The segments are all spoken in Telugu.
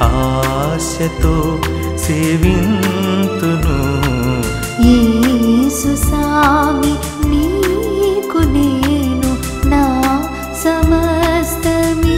ఆశతో సేవింతును. యేసు సామి నీకు నేను నా సమస్తమీతును.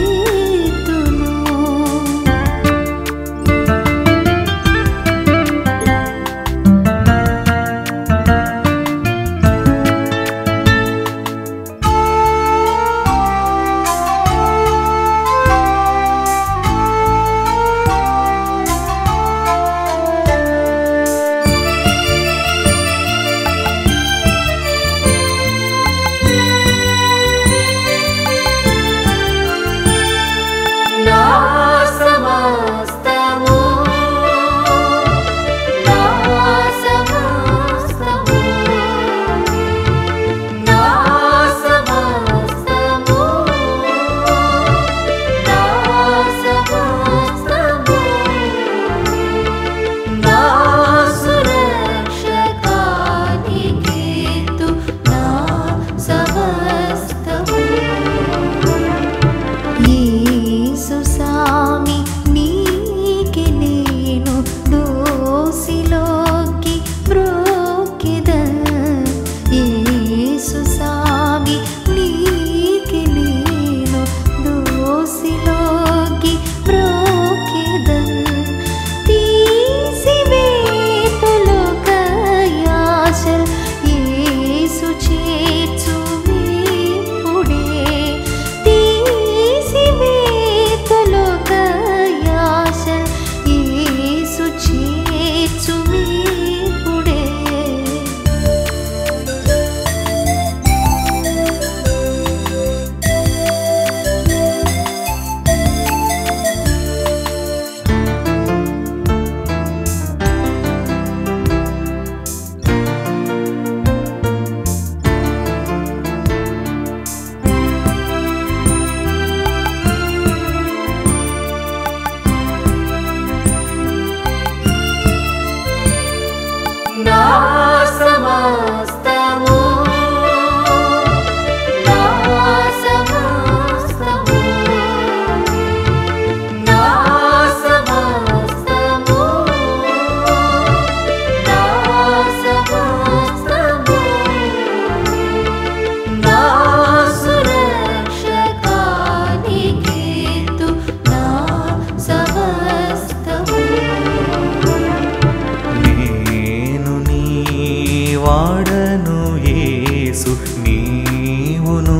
వాడను యేసు నీవును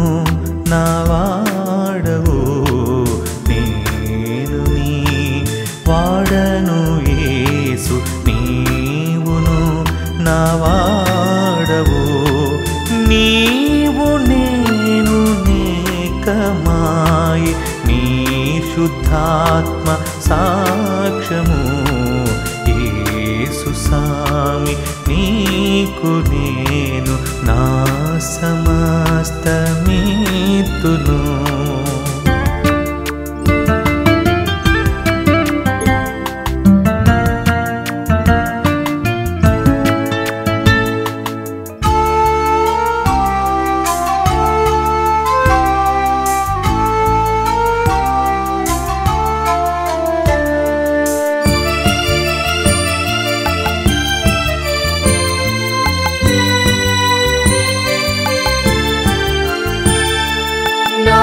నా వాడవు. నేను నీ వాడను యేసు నీవును నా వాడవు. నీవు నేను నేకమాయి నీ శుద్ధాత్మ సాక్ష్యము. యేసు సామి నీకు నేను నా సమస్తమీతును. నా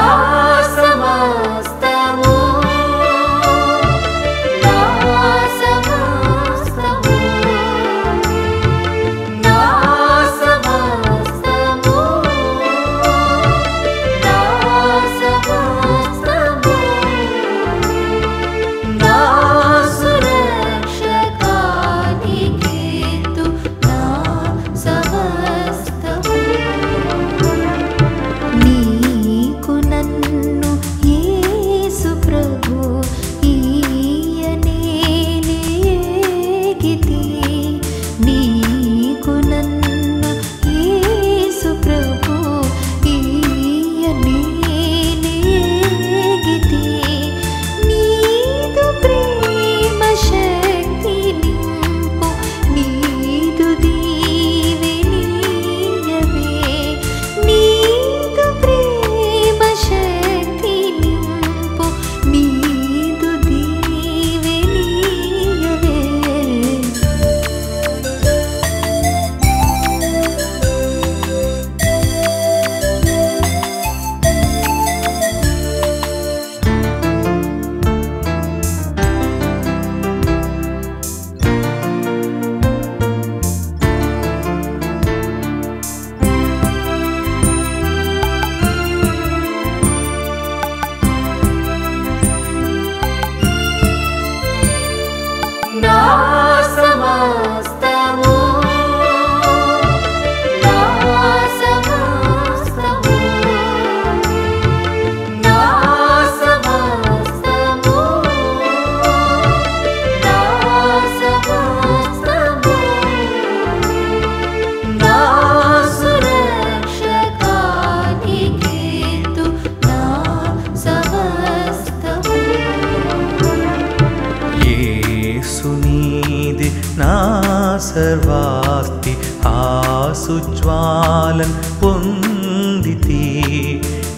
सर्वास्ति आसुज्वालं పొందితి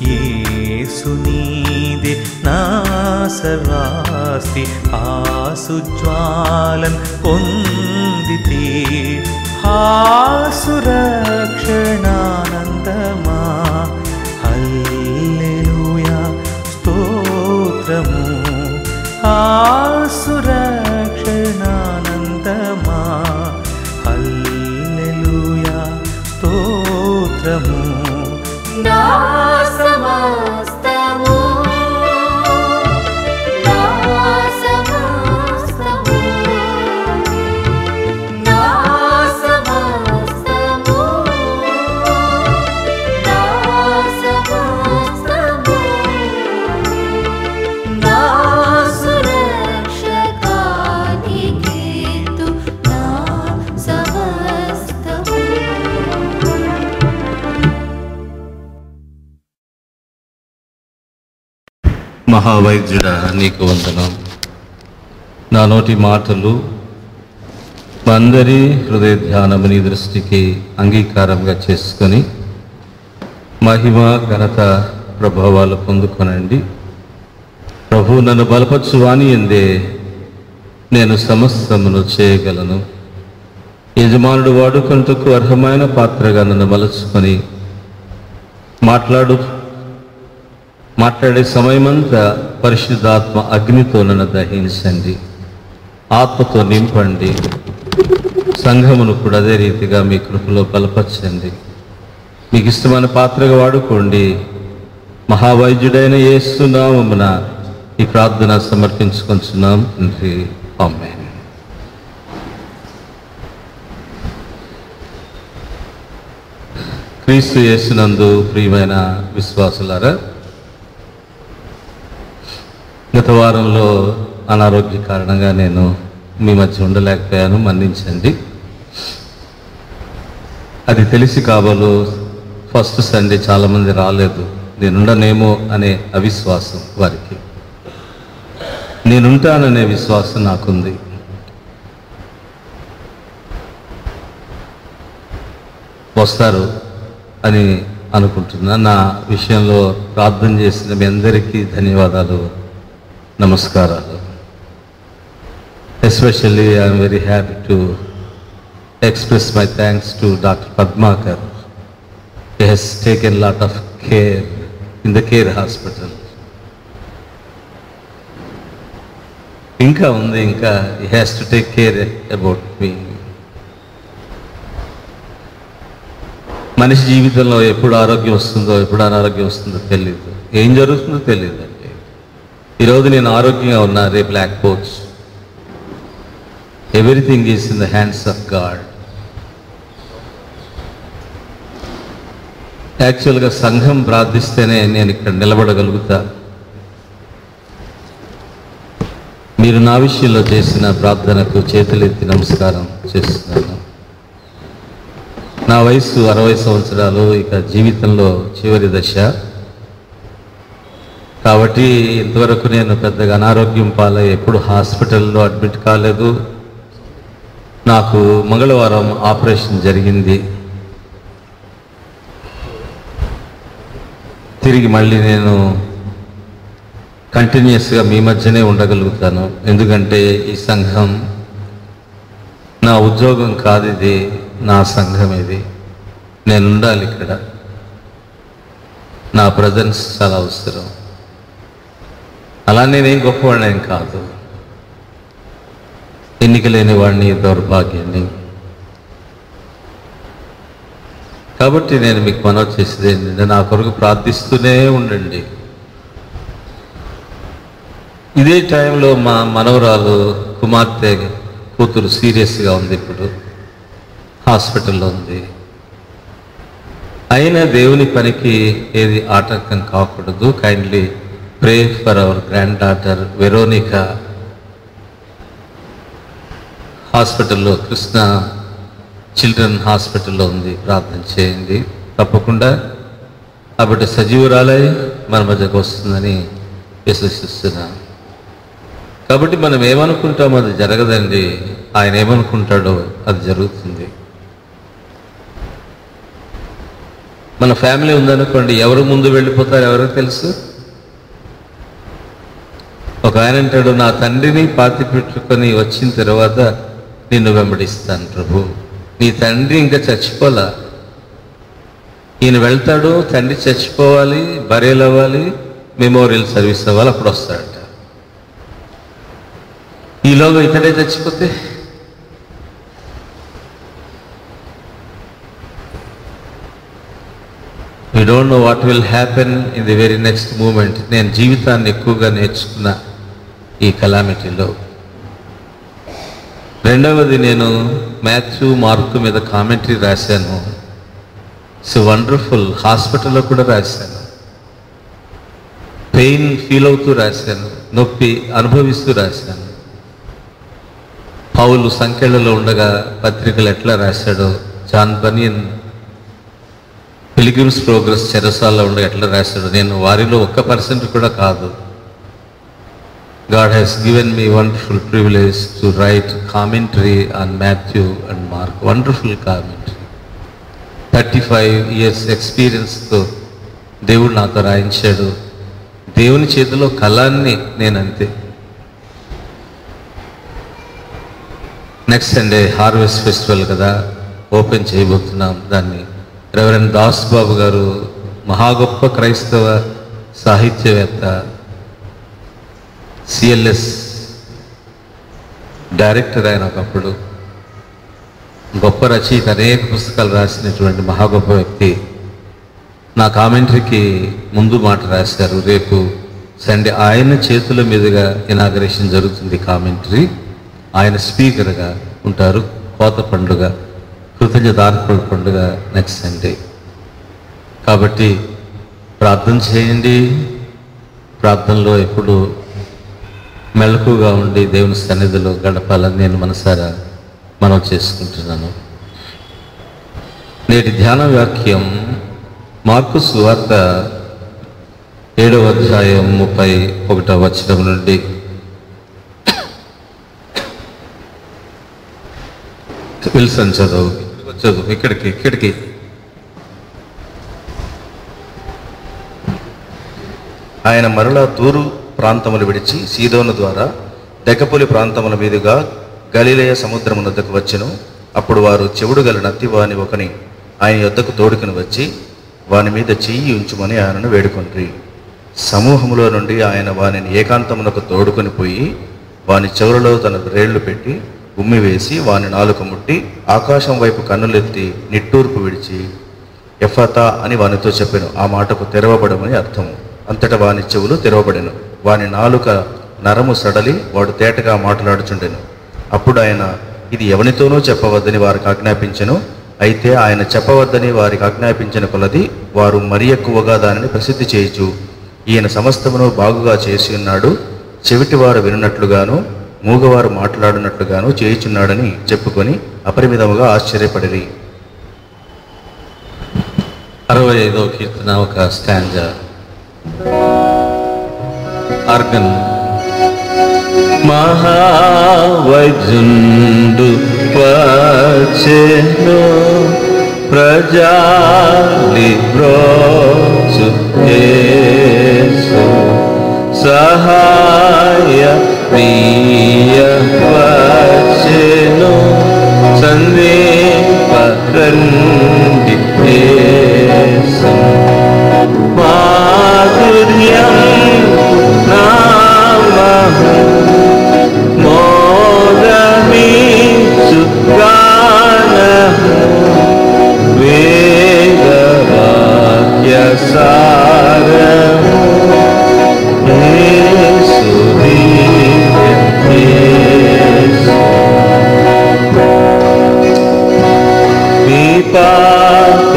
యేసు నీదే నా సర్వాస్తి ఆసుజ్వాలం పొందితి సురక్షణానందమా హల్లెలూయా స్తోత్రము సురక్షణానందమా హల్లెలూయా స్తోత్రము నా సమస్తము నా సమస్తము నా సమస్తము నా సమస్తము నా సురక్షకానికి నా సమస్తము. మహావైద్యుడా నీకు వందనం. నా నోటి మాటలు అందరి హృదయ ధ్యానము నీ దృష్టికి అంగీకారంగా చేసుకొని మహిమ ఘనత ప్రభావాలు పొందుకొనండి. ప్రభు నన్ను బలపరచువాని ఎందే నేను సమస్తమును చేయగలను. యజమానుడు వాడుకొనుటకు అర్హమైన పాత్రగా నన్ను మలుచుకొని మాట్లాడే సమయమంతా పరిశుద్ధాత్మ అగ్నితో నన్ను దహించండి, ఆత్మతో నింపండి. సంఘమును కూడా అదే రీతిగా మీ కృపలో బలపరచండి. మీకు ఇష్టమైన పాత్రగా వాడుకోండి. మహావైద్యుడైన యేసు నామమున ఈ ప్రార్థన సమర్పించుకొంచున్నాం తండ్రి. ఆమేన్. క్రీస్తు యేసునందు ప్రియమైన విశ్వాసులారా, గత వారంలో అనారోగ్య కారణంగా నేను మీ మధ్య ఉండలేకపోయాను, మన్నించండి. అది తెలిసి కాబోలు ఫస్ట్ సండే చాలామంది రాలేదు. నేనుండనేమో అనే అవిశ్వాసం వారికి, నేనుంటాననే విశ్వాసం నాకుంది. వస్తారు అని అనుకుంటున్నా. నా విషయంలో ప్రార్థన చేసిన మీ అందరికీ ధన్యవాదాలు, నమస్కారాలు. Especially I'm very happy to express my thanks to Dr. Padmakar. He has taken a lot of care in the care hospital. ఇంకా ఉంది, ఇంకా he has to take care about me. మనిషి జీవితంలో ఎప్పుడు ఆరోగ్యం వస్తుందో ఎప్పుడు అనారోగ్యం వస్తుందో తెలియదు, ఏం జరుగుతుందో తెలియదు అండి. ఈరోజు నేను ఆరోగ్యంగా ఉన్నా, రేపు లేకపోవచ్చు. Everything is in the hands of God. యాక్చువల్గా సంఘం ప్రార్థిస్తేనే నేను ఇక్కడ నిలబడగలుగుతా. మీరు నా విషయంలో చేసిన ప్రార్థనకు చేతులెత్తి నమస్కారం చేస్తున్నాను. నా వయసు 60 సంవత్సరాలు, ఇక జీవితంలో చివరి దశ. కాబట్టి ఇంతవరకు నేను పెద్దగా అనారోగ్యం పాలై ఎప్పుడు హాస్పిటల్లో అడ్మిట్ కాలేదు. నాకు మంగళవారం ఆపరేషన్ జరిగింది. తిరిగి మళ్ళీ నేను కంటిన్యూస్గా మీ మధ్యనే ఉండగలుగుతాను. ఎందుకంటే ఈ సంఘం నా ఉద్యోగం కాదు, ఇది నా సంఘం. ఇది నేను ఉండాలి ఇక్కడ. నా ప్రజెన్స్ చాలా అవసరం. అలా నేనేం గొప్పవాడిని కాదు, ఎన్నిక లేని వాడిని, దౌర్భాగ్యాన్ని. కాబట్టి నేను మీకు మనవి చేసేది ఏంటంటే, నా కొరకు ప్రార్థిస్తూనే ఉండండి. ఇదే టైంలో మా మనవరాలు కుమార్తె కూతురు సీరియస్గా ఉంది, ఇప్పుడు హాస్పిటల్లో ఉంది. అయినా దేవుని పనికి ఏది ఆటంకం కాకూడదు. Kindly pray for hour grand daughter Veronica. హాస్పిటల్లో, కృష్ణ చిల్డ్రన్ హాస్పిటల్లో ఉంది. ప్రార్థన చేయండి తప్పకుండా. కాబట్టి సజీవురాలై మన మధ్యకు వస్తుందని విశ్వసిస్తున్నాను. కాబట్టి మనం ఏమనుకుంటామో అది జరగదండి. ఆయన ఏమనుకుంటాడో అది జరుగుతుంది. మన ఫ్యామిలీ ఉందనుకోండి, ఎవరు ముందు వెళ్ళిపోతారు ఎవరో తెలుసు. ఒక ఆయన అంటాడు, నా తండ్రిని పాతి పెట్టుకొని వచ్చిన తర్వాత నిన్ను వెంబడిస్తాను ప్రభు. నీ తండ్రి ఇంకా చచ్చిపోలా, ఈయన వెళ్తాడు, తండ్రి చచ్చిపోవాలి, బరియల్ అవ్వాలి, మెమోరియల్ సర్వీస్ అవ్వాలి, అప్పుడు వస్తాడట. ఈలోగా ఇతడే చచ్చిపోతే you don't know what will happen in the very next moment. నేను జీవితాన్ని ఎక్కువగా నేర్చుకున్న ఈ కలామిటీలో. రెండవది, నేను మాథ్యూ మార్కు మీద కామెంటరీ రాశాను. It's wonderful. హాస్పిటల్లో కూడా రాశాను, పెయిన్ ఫీల్ అవుతూ రాశాను, నొప్పి అనుభవిస్తూ రాశాను. పౌలు సంఖ్యలలో ఉండగా పత్రికలు ఎట్లా రాశాడో, జాన్ బనియన్ పిలిగ్రిమ్స్ ప్రోగ్రెస్ చెరసాల్లో ఉండగా ఎట్లా రాశాడో, నేను వారిలో 1% కూడా కాదు. God has given me wonderful privilege to write commentary on Matthew and Mark. Wonderful commentary. 35 years experienceతో దేవుడు నాతో రాయించాడు. దేవుని చేతిలో కళాన్ని నేనంతే. నెక్స్ట్ సండే హార్వెస్ట్ ఫెస్టివల్ కదా, ఓపెన్ చేయబోతున్నాం దాన్ని. రెవరెండ్ దాస్ బాబు గారు మహా గొప్ప క్రైస్తవ సాహిత్యవేత్త, సిఎల్ఎస్ డైరెక్టర్. ఆయన ఒకప్పుడు గొప్ప రచయిత, అనేక పుస్తకాలు రాసినటువంటి మహా గొప్ప వ్యక్తి. నా కామెంటరీకి ముందు మాట రాశారు. రేపు సండే ఆయన చేతుల మీదుగా ఇనాగరేషన్ జరుగుతుంది కామెంటరీ. ఆయన స్పీకర్గా ఉంటారు. కోత పండుగ, కృతజ్ఞతార్పణ పండుగ నెక్స్ట్ సండే. కాబట్టి ప్రార్థన చేయండి. ప్రార్థనలో ఎప్పుడు మెలకుగా ఉండి దేవుని సన్నిధిలో గడపాలని నేను మనసారా మనం చేసుకుంటున్నాను. నేటి ధ్యాన వాక్యం మార్కు సువార్త 7వ అధ్యాయం 31వ వచనం నుండి. విల్సన్ చదువు ఇక్కడికి. ఆయన మరలా తూరు ప్రాంతములు విడిచి సీదోను ద్వారా దెకపొలి ప్రాంతముల మీదుగా గలిలయ సముద్రమునొద్దకు వచ్చెను. అప్పుడు వారు చెవుడు గల నత్తి వాని ఒకని ఆయన యొద్దకు తోడుకుని వచ్చి వాని మీద చెయ్యి ఉంచుమని ఆయనను వేడుకొండ్రి. సమూహములో నుండి ఆయన వానిని ఏకాంతమునకు తోడుకొని పోయి వాని చెవులలో తన వ్రేళ్లు పెట్టి ఉమ్మి వేసి వాని నాలుక ముట్టి ఆకాశం వైపు కన్నులెత్తి నిట్టూర్పు విడిచి ఎఫతా అని వానితో చెప్పెను. ఆ మాటకు తెరవబడమని అర్థము. అంతటా వాని చెవులు తెరవబడెను. వాని నాలుక నరము సడలి వాడు తేటగా మాట్లాడుచుండెను. అప్పుడు ఆయన ఇది ఎవనితోనూ చెప్పవద్దని వారికి ఆజ్ఞాపించెను. అయితే ఆయన చెప్పవద్దని వారికి ఆజ్ఞాపించిన కొలది వారు మరి ఎక్కువగా దానిని ప్రసిద్ధి చేయుచు, ఈయన సమస్తమును బాగుగా చేసి ఉన్నాడు, చెవిటివారు వినున్నట్లుగాను మూగవారు మాట్లాడినట్లుగాను చేయుచున్నాడని చెప్పుకొని అపరిమితముగా ఆశ్చర్యపడిరి. 65వ కీర్తన ఒక స్టాంజా. ఆర్గన్. మహావైద్యుండు వచ్చెను ప్రజాలి బ్రోచు యేసు సహాయ ప్రియ వచ్చెను సందీపరండి యేసు మాధుర్యం నామహు మోదమీచు గానహు వేదవాక్య సారము యేసు యేసు మీ పాప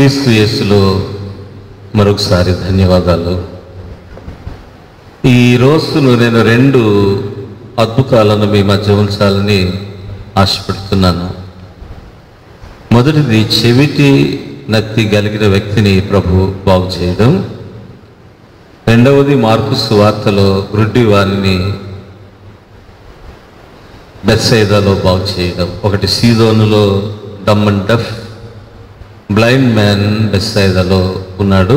క్రీస్తు యేసులో మరొకసారి ధన్యవాదాలు. ఈ రోజును నేను 2 అద్భుతాలను మీ మధ్య ఉంచాలని ఆశపడుతున్నాను. మొదటిది, చెవిటి నత్తి కలిగిన వ్యక్తిని ప్రభు బాగు చేయడం. రెండవది, మార్కు సువార్తలో గ్రుడ్డి వారిని బెత్సైదాలో బాగు చేయడం. ఒకటి సీదోనులో డమ్ అండ్ డఫ్ బ్లైండ్ మ్యాన్ బెత్సైదాలో ఉన్నాడు,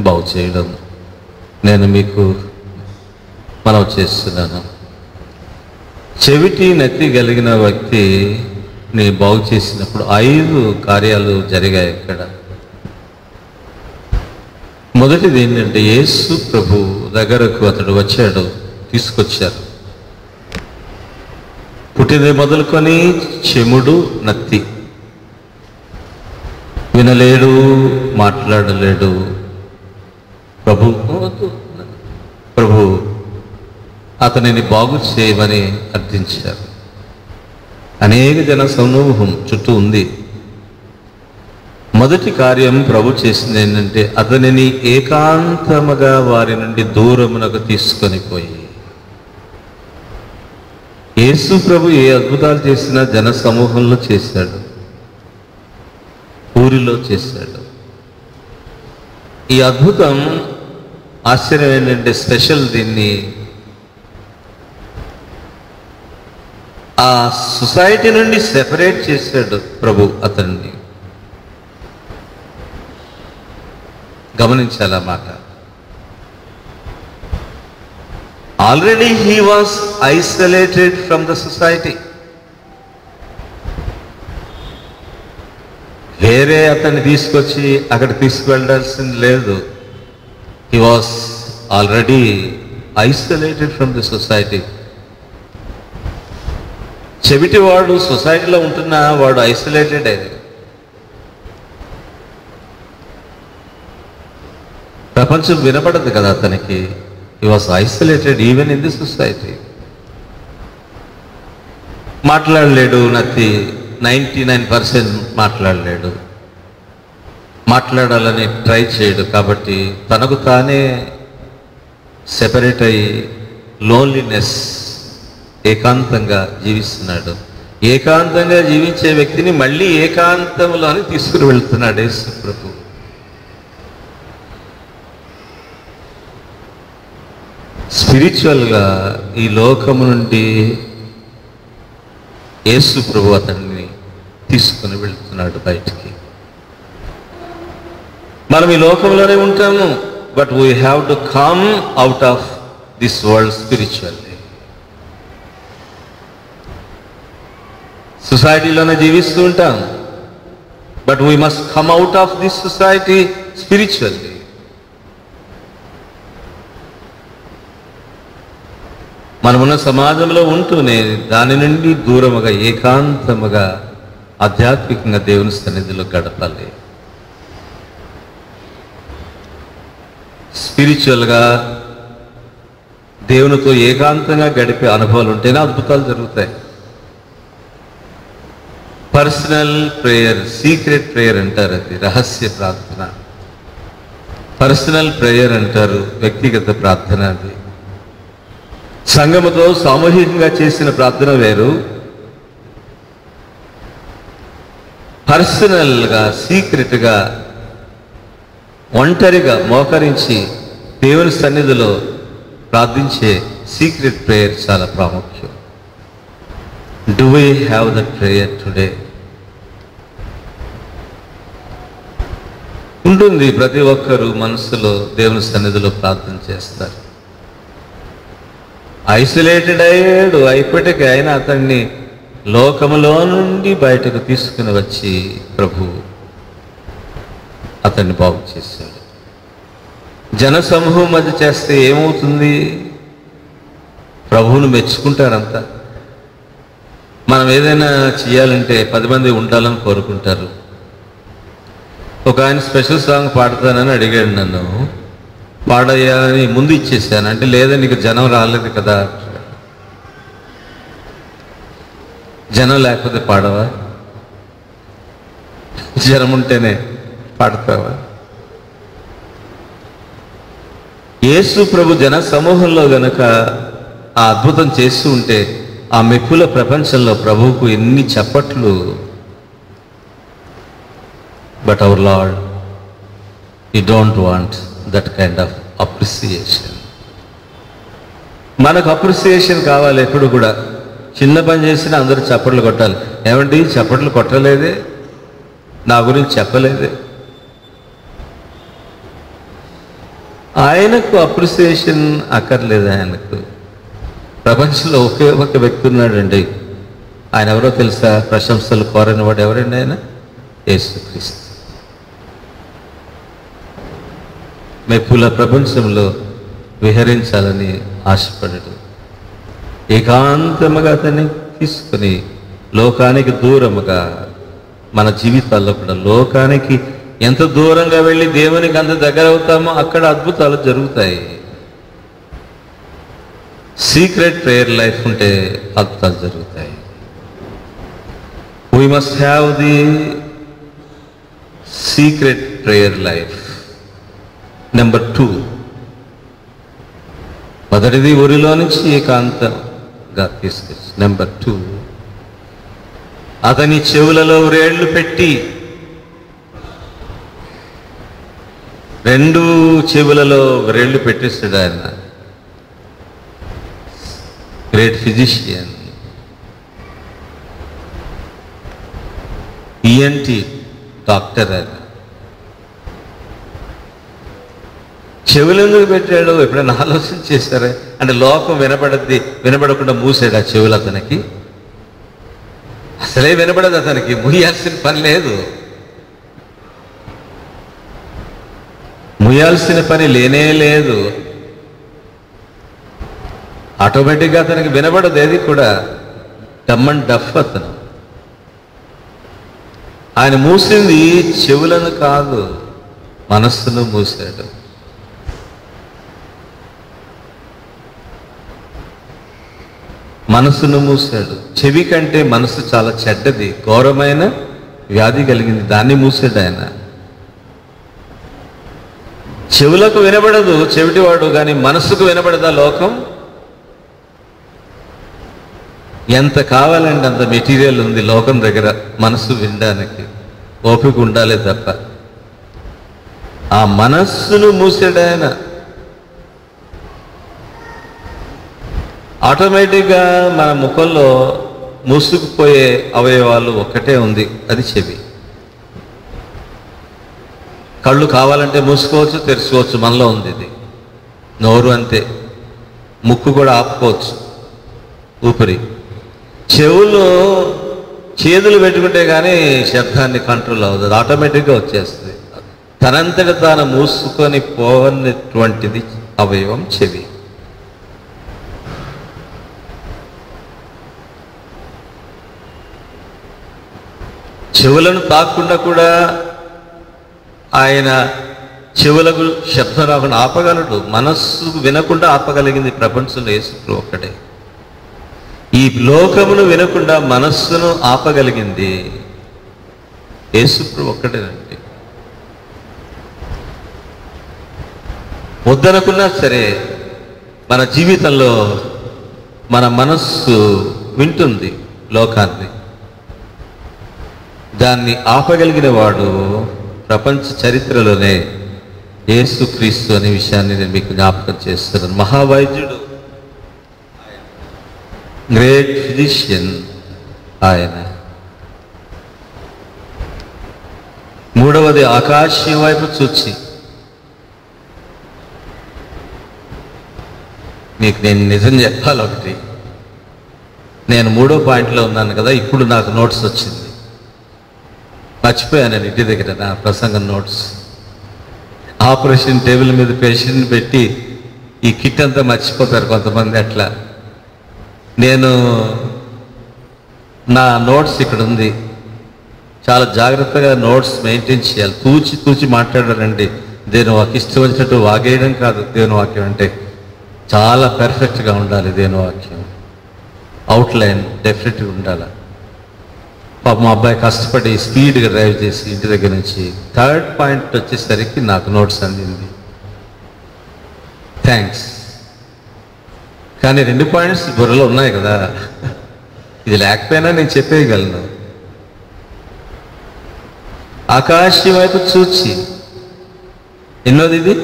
బాగు చేయడం నేను మీకు మనవి చేస్తున్నాను. చెవిటి నత్తి కలిగిన వ్యక్తిని బాగు చేసినప్పుడు 5 కార్యాలు జరిగాయి ఇక్కడ. మొదటిది ఏంటంటే, యేసు ప్రభు దగ్గరకు అతడు వచ్చాడు, తీసుకొచ్చారు. పుట్టినది మొదలుకొని చెముడు నత్తి, వినలేడు, మాట్లాడలేడు. ప్రభు అతనిని బాగు చేయమని అర్థించారు. అనేక జన సమూహం చుట్టూ ఉంది. మొదటి కార్యం ప్రభు చేసింది ఏంటంటే, అతనిని ఏకాంతముగా వారి నుండి దూరమునకు తీసుకొని పోయి, యేసు ప్రభు ఏ అద్భుతాలు చేసినా జన సమూహంలో చేశాడు, ఊరిలో చేశాడు. ఈ అద్భుతం ఆశ్చర్యం ఏంటంటే, స్పెషల్, దీన్ని ఆ సొసైటీ నుండి సెపరేట్ చేశాడు ప్రభు అతన్ని. గమనించాలన్నమాట. Already he was isolated from the society. వేరే అతన్ని తీసుకొచ్చి అక్కడ తీసుకువెళ్ళాల్సింది లేదు. He was already isolated from the society. చెవిటి వాడు సొసైటీలో ఉంటున్నా వాడు ఐసోలేటెడ్ అయ్యాడు. ప్రపంచం వినపడదు కదా అతనికి. He was isolated even in the society. మాట్లాడలేడు నత్తి, 99% మాట్లాడలేడు, మాట్లాడాలని ట్రై చేయడు. కాబట్టి తనకు తానే సెపరేట్ అయ్యి లోన్లీనెస్, ఏకాంతంగా జీవిస్తున్నాడు. ఏకాంతంగా జీవించే వ్యక్తిని మళ్ళీ ఏకాంతంలోని తీసుకుని వెళ్తున్నాడు యేసు ప్రభు. స్పిరిచువల్గా ఈ లోకము నుండి యేసు ప్రభు అతన్ని తీసుకుని వెళ్తున్నాడు బయటికి. మనం ఈ లోకంలోనే ఉంటాము, but we have to come out of this world spiritually. సొసైటీలోనే జీవిస్తూ ఉంటాం, but we must come out of this society spiritually. మనమున్న సమాజంలో ఉంటూనే దాని నుండి దూరముగా, ఏకాంతముగా, ఆధ్యాత్మికంగా దేవుని సన్నిధిలో గడపాలి. స్పిరిచువల్గా దేవునితో ఏకాంతంగా గడిపే అనుభవాలు ఉంటేనే అద్భుతాలు జరుగుతాయి. పర్సనల్ ప్రేయర్, సీక్రెట్ ప్రేయర్ అంటారు, అది రహస్య ప్రార్థన. పర్సనల్ ప్రేయర్ అంటారు, వ్యక్తిగత ప్రార్థన. అది సంఘముతో సామూహికంగా చేసిన ప్రార్థన వేరు. పర్సనల్గా, సీక్రెట్గా, ఒంటరిగా మోకరించి దేవుని సన్నిధిలో ప్రార్థించే సీక్రెట్ ప్రేయర్ చాలా ప్రాముఖ్యం. Do we have that prayer today? ఉంటుంది, ప్రతి ఒక్కరూ మనసులో దేవుని సన్నిధిలో ప్రార్థన చేస్తారు. ఐసోలేటెడ్ అయ్యాడు, ఇప్పటికీ అయినా అతన్ని లోకములో నుండి బయటకు తీసుకుని వచ్చి ప్రభు అతన్ని బాగు చేశాడు. జన సమూహం మధ్య చేస్తే ఏమవుతుంది? ప్రభువును మెచ్చుకుంటారంతా. మనం ఏదైనా చేయాలంటే 10 మంది ఉండాలని కోరుకుంటారు. ఒక ఆయన స్పెషల్ సాంగ్ పాడతానని అడిగాడు నన్ను. పాడయ్యా అని ముందు ఇచ్చేసాను. అంటే లేదని నీకు జనం రాలేదు కదా. జనం లేకపోతే పాడవా? జనం ఉంటేనే పాడతావా? యేసు ప్రభు జన సమూహంలో గనక ఆ అద్భుతం చేస్తూ ఉంటే ఆ మెప్పుల ప్రపంచంలో ప్రభువుకు ఎన్ని చప్పట్లు. But our Lord, you don't want that kind of appreciation. మనకు అప్రిసియేషన్ కావాలి ఎప్పుడు కూడా. చిన్న పని చేసినా అందరూ చప్పట్లు కొట్టాలి. ఏమండి చప్పట్లు కొట్టలేదే, నా గురించి చెప్పలేదే. ఆయనకు అప్రిసియేషన్ అక్కర్లేదు. ఆయనకు ప్రపంచంలో ఒకే ఒక వ్యక్తి ఉన్నాడండి. ఆయన ఎవరో తెలుసా? ప్రశంసలు కోరని వాడు ఎవరండి? ఆయన యేసుక్రీస్తు. మెప్పుల ప్రపంచంలో విహరించాలని ఆశపడడు. ఏకాంతముగా అతన్ని తీసుకుని లోకానికి దూరముగా, మన జీవితాల్లో కూడా లోకానికి ఎంత దూరంగా వెళ్ళి దేవునికి అంత దగ్గర అవుతామో అక్కడ అద్భుతాలు జరుగుతాయి. సీక్రెట్ ప్రేయర్ లైఫ్ ఉంటే అద్భుతాలు జరుగుతాయి. We must have the secret prayer life. Number 2, మొదటిది ఊరిలో నుంచి ఏకాంతంగా తీసుకొచ్చి. నెంబర్ 2, అతని చెవులలో వ్రేళ్లు పెట్టి, 2 చెవులలో వ్రేళ్లు పెట్టేస్తాడు ఆయన. Great physician, ENT doctor. ఆయన చెవులు ఎందుకు పెట్టాడు? ఎప్పుడైనా ఆలోచన చేశారా? అంటే లోకం వినబడకుండా మూసాడు ఆ చెవులు అతనికి. అసలే వినబడదు అతనికి, ముయ్యాల్సిన పని లేదు. ముయ్యాల్సిన పని లేనే లేదు. ఆటోమేటిక్గా అతనికి వినబడదు ఏది కూడా. డమ్ అండ్ డఫ్ అతను. ఆయన మూసింది చెవులను కాదు, మనస్సును మూసాడు. మనసును మూసాడు. చెవి కంటే మనసు చాలా చెడ్డది, ఘోరమైన వ్యాధి కలిగింది, దాన్ని మూసాడు ఆయన. చెవులకు వినబడదు చెవిటివాడు, కానీ మనసుకు వినబడదా లోకం? ఎంత కావాలంటే అంత మెటీరియల్ ఉంది లోకం దగ్గర మనసు వినడానికి. ఓపిక ఉండాలి తప్ప. ఆ మనస్సును మూసాడు ఆయన. ఆటోమేటిక్గా మన ముఖంలో మూసుకుపోయే అవయవాలు ఒక్కటే ఉంది, అది చెవి. కళ్ళు కావాలంటే మూసుకోవచ్చు, తెరుచుకోవచ్చు, మనలో ఉంది ఇది. నోరు అంతే, ముక్కు కూడా ఆపుకోవచ్చు, ఊపిరి. చెవులు చేతులు పెట్టుకుంటే కానీ శబ్దాన్ని కంట్రోల్ అవ్వదు, ఆటోమేటిక్గా వచ్చేస్తుంది. తనంతట తాను మూసుకొని పోవనటువంటిది అవయవం చెవి. చెవులను తాకుండా కూడా ఆయన చెవులకు శబ్దం రాకుండా ఆపగలడు. మనస్సుకు వినకుండా ఆపగలిగింది ప్రపంచంలో యేసు ఒక్కడే. ఈ లోకమును వినకుండా మనస్సును ఆపగలిగింది యేసు ఒక్కటేనండి. వద్దనుకున్నా సరే మన జీవితంలో మన మనస్సు వింటుంది లోకాన్ని. దాన్ని ఆపగలిగిన వాడు ప్రపంచ చరిత్రలోనే యేసుక్రీస్తు అనే విషయాన్ని నేను మీకు జ్ఞాపకం చేస్తున్నాను. మహావైద్యుడు, గ్రేట్ ఫిజిషియన్ ఆయన. 3వది ఆకాశం వైపు చూచి. మీకు నేను నిజం చెప్పాలి ఒకటి. నేను 3వ పాయింట్లో ఉన్నాను కదా, ఇప్పుడు నాకు నోట్స్ వచ్చింది. మర్చిపోయాను నేను ఇంటి దగ్గర నా ప్రసంగం నోట్స్. ఆపరేషన్ టేబుల్ మీద పేషెంట్ పెట్టి ఈ కిట్ అంతా మర్చిపోతారు కొంతమంది. అట్లా నేను నా నోట్స్ ఇక్కడ ఉంది. చాలా జాగ్రత్తగా నోట్స్ మెయింటైన్ చేయాలి. తూచి మాట్లాడారండి. దేవుని వాక్యం ఇష్టం వచ్చినట్టు వాగేయడం కాదు. దేవుని వాక్యం అంటే చాలా పర్ఫెక్ట్గా ఉండాలి. దేవుని వాక్యం అవుట్లైన్ డెఫినెట్గా ఉండాలి. పాప మా అబ్బాయి కష్టపడి స్పీడ్గా డ్రైవ్ చేసి ఇంటి దగ్గర నుంచి 3rd పాయింట్ వచ్చేసరికి నాకు నోట్స్ అందింది, థ్యాంక్స్. కానీ 2 పాయింట్స్ బుర్రలో ఉన్నాయి కదా, ఇది లేకపోయినా నేను చెప్పేయగలను. ఆకాశం వైపు చూచి, ఎన్నోది ఇది?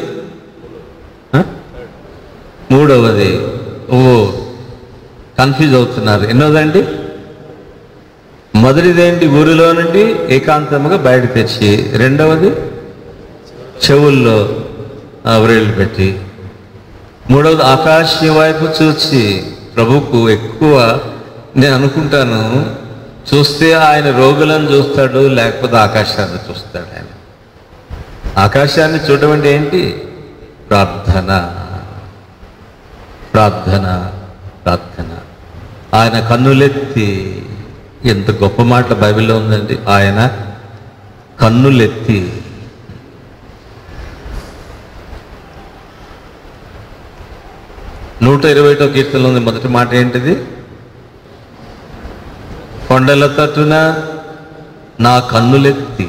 3వది. కన్ఫ్యూజ్ అవుతున్నారు. ఎన్నోదండి? మొదటిదేంటి? ఊరిలో నుండి ఏకాంతముగా బయట తెచ్చి. 2వది చెవుల్లో వ్రేళ్ళు పెట్టి. 3వది ఆకాశం వైపు చూచి. ప్రభువుకు ఎక్కువ నేను అనుకుంటాను, చూస్తే ఆయన రోగులను చూస్తాడు, లేకపోతే ఆకాశాన్ని చూస్తాడు. ఆయన ఆకాశాన్ని చూడడం అంటే ఏంటి? ప్రార్థన, ప్రార్థన, ప్రార్థన. ఆయన కన్నులెత్తి, ఎంత గొప్ప మాట బైబిల్లో ఉందండి. ఆయన కన్నులెత్తి 121వ కీర్తనలో ఉంది. మొదటి మాట ఏంటిది? కొండల తట్టున నా కన్నులెత్తి,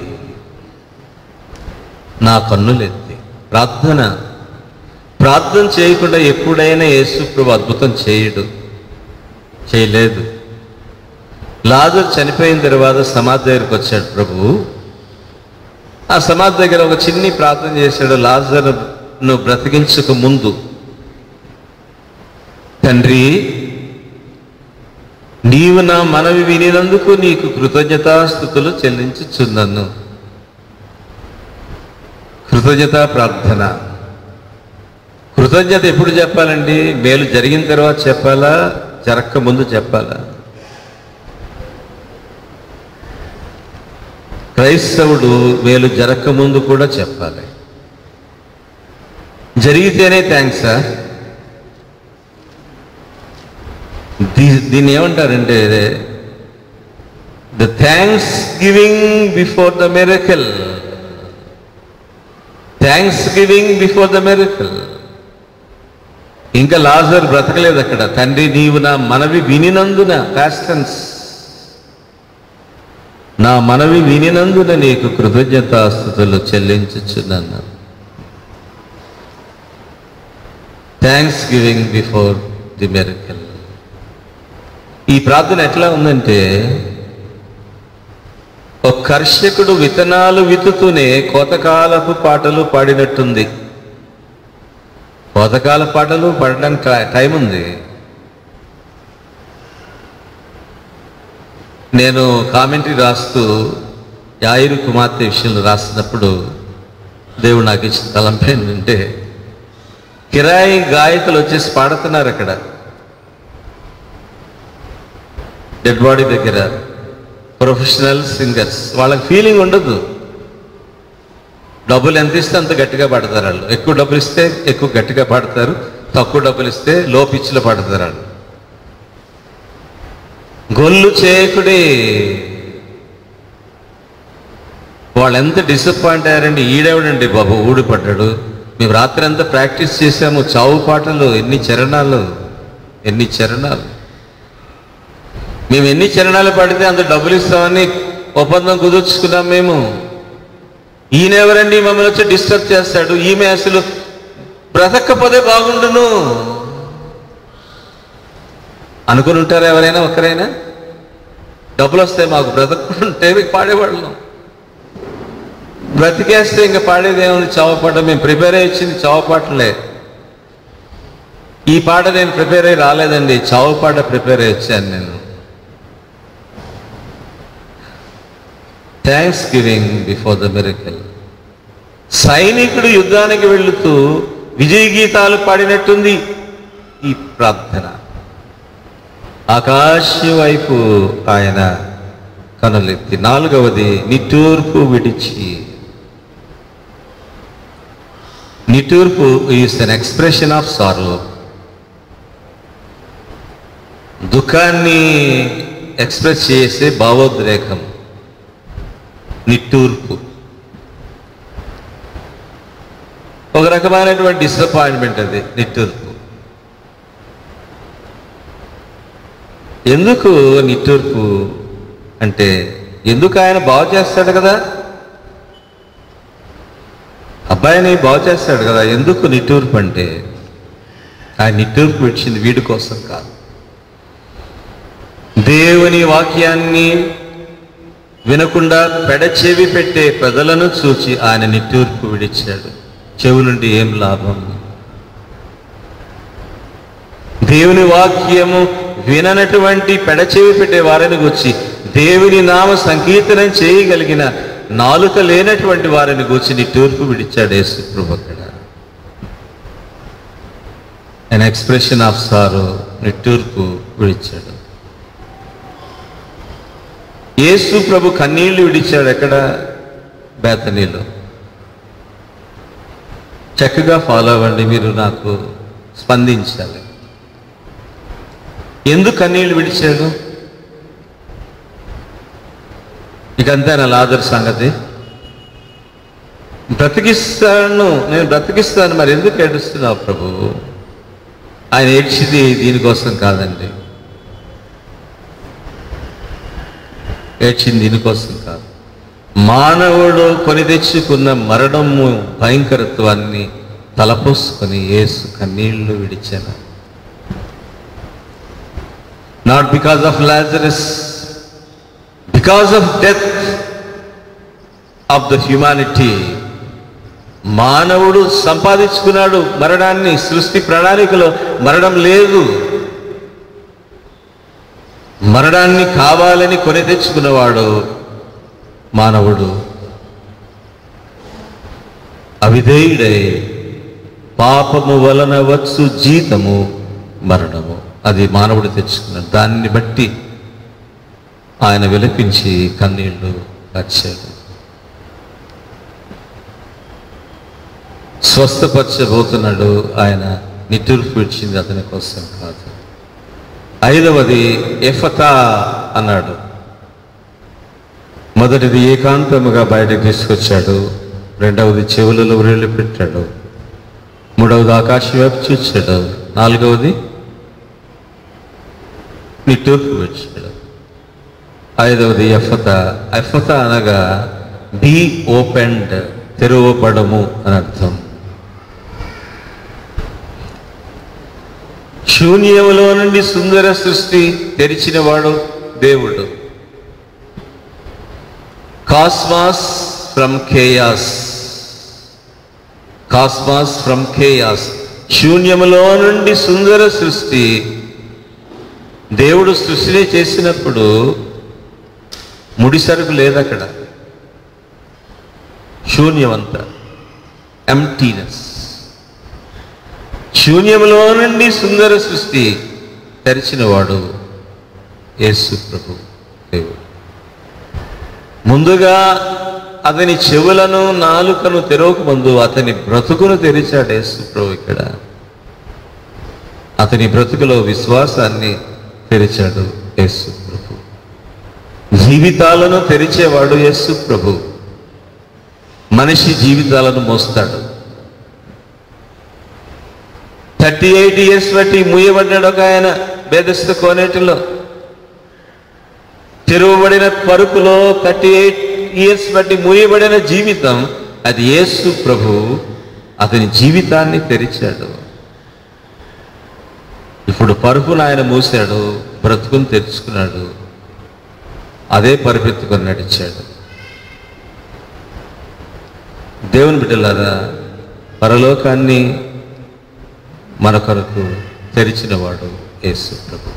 నా కన్నులెత్తి. ప్రార్థన. ప్రార్థన చేయకుండా ఎప్పుడైనా యేసు ప్రభు అద్భుతం చేయలేదు. లాజరు చనిపోయిన తర్వాత సమాధి దగ్గరికి వచ్చాడు ప్రభు. ఆ సమాధి దగ్గర ఒక చిన్ని ప్రార్థన చేశాడు. లాజరును బ్రతికించక ముందు, తండ్రి, నీవు నా మనవి వినినందుకు నీకు కృతజ్ఞతాస్తుతులు చెల్లించుచున్నాను. కృతజ్ఞతా ప్రార్థన. కృతజ్ఞత ఎప్పుడు చెప్పాలండి? మేలు జరిగిన తర్వాత చెప్పాలా, జరగక ముందు చెప్పాలా? క్రైస్తవుడు మేలు జరగక ముందు కూడా చెప్పాలి. జరిగితేనే థ్యాంక్సా? దీన్ని ఏమంటారంటే, the thanks giving before the miracle. Thanks giving before the miracle. ఇంకా లాజరు బ్రతకలేదు అక్కడ. తండ్రి, నీవు నా మనవి వినినందున, పాస్ట్ టెన్స్, నా మనవి వినినందున నీకు కృతజ్ఞతాస్తుతులు చెల్లించుచున్నాను. Thanks giving before the miracle. ఈ ప్రార్థన ఎట్లా ఉందంటే, ఒక కర్షకుడు విత్తనాలు విత్తుతూనే కోతకాలపు పాటలు పాడినట్టుంది. కోతకాల పాటలు పాడడానికి టైం ఉంది. నేను కామెంటరీ రాస్తూ యాయిరు కుమార్తె విషయంలో రాసినప్పుడు దేవుడు నాకు ఇచ్చిన తలంపు ఏంటంటే, కిరాయి గాయకులు వచ్చేసి పాడుతున్నారు అక్కడ డెడ్ బాడీ దగ్గర. ప్రొఫెషనల్ సింగర్స్, వాళ్ళకి ఫీలింగ్ ఉండదు. డబ్బులు ఎంత ఇస్తే అంత గట్టిగా పాడతారు వాళ్ళు. ఎక్కువ డబ్బులు ఇస్తే ఎక్కువ గట్టిగా పాడతారు, తక్కువ డబ్బులు ఇస్తే లో పిచ్లో పాడతారు వాళ్ళు. గొల్లు చేయకుడే. వాళ్ళు ఎంత డిసప్పాయింట్ అయ్యారండి. ఈడేవిడండి బాబు ఊడిపడ్డాడు, మేము రాత్రి అంతా ప్రాక్టీస్ చేసాము, చావు పాటలు, ఎన్ని చరణాలు, ఎన్ని చరణాలు. మేము ఎన్ని చరణాలు పాడితే అంత డబ్బులు ఇస్తామని ఒప్పందం కుదుర్చుకున్నాం మేము. ఈయనెవరండి మమ్మల్ని వచ్చి డిస్టర్బ్ చేస్తాడు, ఈమె అసలు బ్రతకపోతే బాగుండును అనుకుని ఉంటారా ఎవరైనా? ఒక్కరైనా? డబ్బులు వస్తాయి మాకు, బ్రతకుంటే పాడేవాళ్ళం. బ్రతికేస్తే ఇంకా పాడేది ఏముంది? చావపాట. మేము ప్రిపేర్ అయ్యి ఇచ్చింది చావపాటలే. ఈ పాట నేను ప్రిపేర్ అయ్యి రాలేదండి, చావపాట ప్రిపేర్ అయ్యి వచ్చాను నేను. Thanks giving before the miracle. సైనికుడు యుద్ధానికి వెళుతూ విజయ గీతాలు పాడినట్టుంది ఈ ప్రార్థన. ఆకాశం వైపు ఆయన కనులెత్తి. 4వది నిట్టూర్పు విడిచి. నిట్టూర్పు is an expression of sorrow. దుఃఖాన్ని ఎక్స్ప్రెస్ చేసే భావోద్రేకం నిట్టూర్పు. ఒక రకమైనటువంటి డిసప్పాయింట్మెంట్ అది నిట్టూర్పు. ఎందుకు నిట్టూర్పు అంటే, ఎందుకు ఆయన బాగు చేస్తాడు కదా, అబ్బాయిని బాగు చేస్తాడు కదా, ఎందుకు నిట్టూర్పు అంటే ఆయన నిట్టూర్పు విడిచింది వీడి కోసం కాదు. దేవుని వాక్యాన్ని వినకుండా పెడచెవి పెట్టే ప్రజలను చూచి ఆయన నిట్టూర్పు విడిచాడు. చెవు నుండి ఏం లాభం? దేవుని వాక్యము విననటువంటి పెడచెవి పెట్టే వారిని గూర్చి, దేవుని నామ సంకీర్తనం చేయగలిగిన నాలుక లేనటువంటి వారిని గూర్చి నిట్టూర్పు విడిచాడు యేసు ప్రభు. అక్కడ an expression of sorrow, నిట్టూర్పు విడిచాడు. యేసు ప్రభు కన్నీళ్లు విడిచాడు ఎక్కడ? బేతనీలో. చక్కగా ఫాలో అవ్వండి, మీరు నాకు స్పందించాలి. ఎందుకు కన్నీళ్లు విడిచాడు? ఇకంతే నా లాజరు సంగతి. నేను బ్రతికిస్తాను, మరి ఎందుకు ఏడుస్తున్నావు ప్రభు? ఆయన ఏడ్చింది దీనికోసం కాదండి, ఏడ్చింది దీనికోసం కాదు. మానవుడు కొని తెచ్చుకున్న మరణము భయంకరత్వాన్ని తలపోసుకొని యేసు కన్నీళ్లు విడిచాను. Not because of Lazarus, because of death of the humanity. మానవుడు సంపాదించుకున్నాడు మరణాన్ని. సృష్టి ప్రణాళికలో మరణం లేదు. మరణాన్ని కావాలని కొని తెచ్చుకున్నవాడు మానవుడు. అవిధేయుడై పాపము వలన వచ్చు జీతము మరణము. అది మానవుడు తెచ్చుకున్నాడు. దాన్ని బట్టి ఆయన విలపించి కన్నీళ్లు కార్చాడు. స్వస్థపరచబోతున్నాడు ఆయన. నిట్టూర్పు విడిచింది అతని కోసం కాదు. ఐదవది ఎఫతా అన్నాడు. మొదటిది ఏకాంతముగా బయటకు తీసుకొచ్చాడు. రెండవది చెవులలో వ్రేళ్ళు పెట్టాడు. మూడవది ఆకాశం వైపు చూచాడు. నాలుగవది నిట్టూర్పు విడిచాడు. ఐదవది ఎఫతా. ఎఫతా అనగా బీ ఓపెన్డ్, తెరవబడము అని అర్థం. శూన్యములో నుండి సుందర సృష్టి తెరిచినవాడు దేవుడు. Cosmos from chaos, cosmos from chaos. శూన్యములో నుండి సుందర సృష్టి. దేవుడు సృష్టిని చేసినప్పుడు ముడి సరుకు లేదు అక్కడ. శూన్యమంతా, ఎంప్టీనెస్. శూన్యములో నుండి సుందర సృష్టి తెరిచినవాడు యేసు ప్రభు దేవుడు. ముందుగా అతని చెవులను నాలుకను తెరవక ముందు అతని బ్రతుకును తెరిచాడు యేసు ప్రభు. ఇక్కడ అతని బ్రతుకులో విశ్వాసాన్ని తెరిచాడు యేసు ప్రభు. జీవితాలను తెరిచేవాడు యేసు ప్రభు. మనిషి జీవితాలను మోస్తాడు. 38 years బట్టి మూయబడ్డాడు ఒక ఆయన బేదస్తు కోనేటిలో. తెరవబడిన పరుపులో 38 years బట్టి మూయబడిన జీవితం అది యేసు ప్రభు. అతని జీవితాన్ని తెరిచాడు. ఇప్పుడు పరుపును ఆయన మూసాడు, బ్రతుకును తెరుచుకున్నాడు. అదే పరుపెత్తుకొని నడిచాడు. దేవుని బిడ్డలారా, పరలోకాన్ని మన కొరకు తెరిచినవాడు యేసు ప్రభు.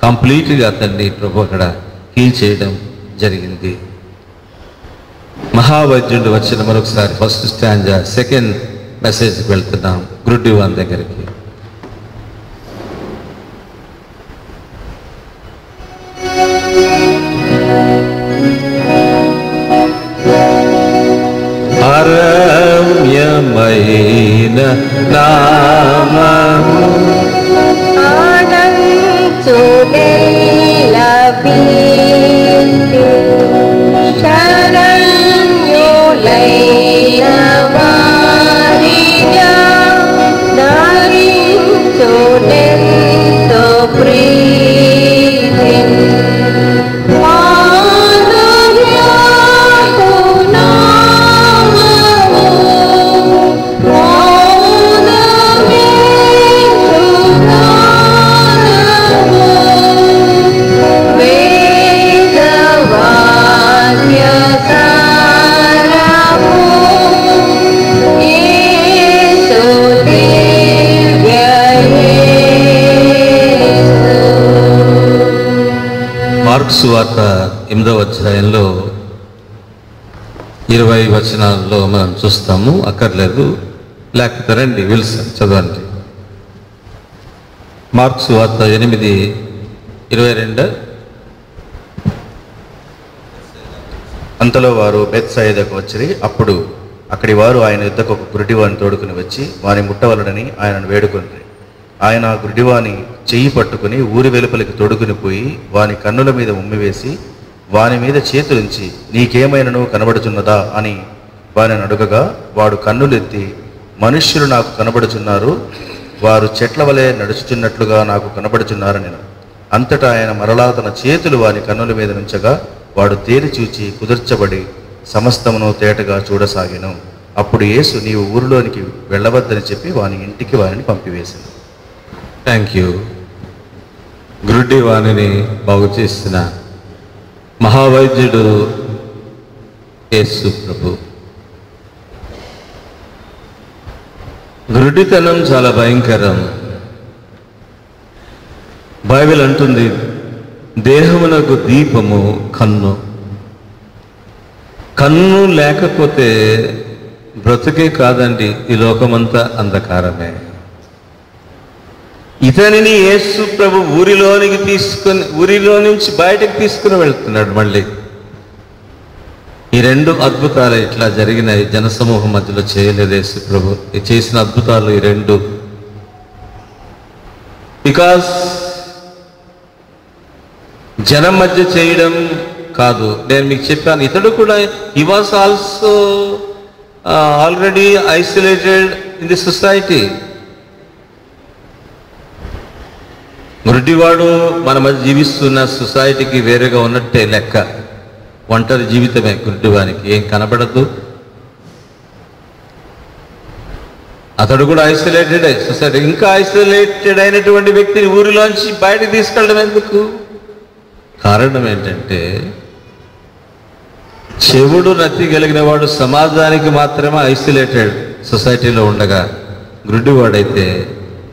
కంప్లీట్గా అతన్ని ప్రభు అక్కడ హీల్ చేయడం జరిగింది. మహావైద్యుడు వచ్చిన మరొకసారి ఫస్ట్ స్టాంజా సెకండ్ మెసేజ్కి వెళ్తున్నాం. గ్రుడ్డి వాన్ దగ్గరికి. రమ్యమైన నామము శరణ్యులైన వారిగా మార్కు సువార్త 8వ అధ్యాయంలో 20 వచనాల్లో మనం చూస్తాము. అక్కర్లేదు, లేకపోతే రండి విల్సన్ చదవండి. మార్కు సువార్త 8:22. అంతలో వారు బెత్సయిదాకు వచ్చిరి. అప్పుడు అక్కడి వారు ఆయన యుద్ధకు ఒక గురిడివాని తోడుకుని వచ్చి వాని ముట్టవలనని ఆయనను వేడుకొనిరి. ఆయన ఆ గురిడివాని చెయ్యి పట్టుకుని ఊరి వెలుపలికి తొడుగుని పోయి వాని కన్నుల మీద ఉమ్మివేసి వాని మీద చేతులుంచి నీకేమైనను కనబడుచున్నదా అని వారిని అడుగగా వాడు కన్నులెత్తి మనుష్యులు నాకు కనబడుచున్నారు, వారు చెట్ల వలె నడుచుచున్నట్లుగా నాకు కనబడుచున్నారు నేను. అంతటా ఆయన మరలా తన చేతులు వాని కన్నుల మీద నుంచగా వాడు తేరి చూచి కుదుర్చబడి సమస్తమును తేటగా చూడసాగాను. అప్పుడు యేసు నీవు ఊరిలోనికి వెళ్ళవద్దని చెప్పి వాని ఇంటికి వారిని పంపివేసింది. Thank you. గురుడి వాణిని బాగు చేసిన మహావైద్యుడు యేసు ప్రభు. గురుడితనం చాలా భయంకరం. బైబిల్ అంటుంది దేహమునకు దీపము కన్ను. కన్ను లేకపోతే బ్రతుకే కాదండి, ఈ లోకమంతా అంధకారమే. ఇతనిని యేసు ప్రభు ఊరిలో నుంచి బయటకు తీసుకుని వెళ్తున్నాడు. మళ్ళీ ఈ 2 అద్భుతాలు ఇట్లా జరిగినాయి. జనసమూహం మధ్యలో చేయలేదు యేసు ప్రభు. చేసిన అద్భుతాలు ఈ 2. బికాస్ జనం మధ్య చేయడం కాదు. నేను మీకు చెప్పాను, ఇతడు కూడా he was also already isolated in the society. గుడ్డివాడు మన మధ్య జీవిస్తున్న సొసైటీకి వేరేగా ఉన్నట్టే లెక్క. ఒంటరి జీవితమే గుడ్డివానికి, ఏం కనబడదు. అతడు కూడా ఐసోలేటెడ్ సొసైటీ. ఇంకా ఐసోలేటెడ్ అయినటువంటి వ్యక్తిని ఊరిలోంచి బయటకు తీసుకెళ్ళడం ఎందుకు? కారణం ఏంటంటే చెవుడు నత్తి కలిగిన వాడు సమాజానికి మాత్రమే ఐసోలేటెడ్ సొసైటీలో ఉండగా, గుడ్డివాడైతే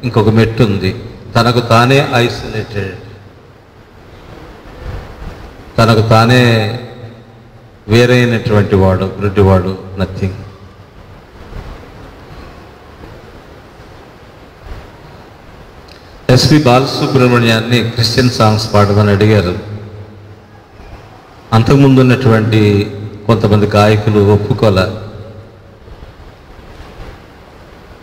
ఇంకొక మెట్టు ఉంది, తనకు తానే ఐసోలేటెడ్, తనకు తానే వేరైనటువంటి వాడు గుడ్డివాడు. నథింగ్. ఎస్పి బాలసుబ్రహ్మణ్యాన్ని క్రిస్టియన్ సాంగ్స్ పాడమని అడిగారు. అంతకుముందు ఉన్నటువంటి కొంతమంది గాయకులు ఒప్పుకోలే.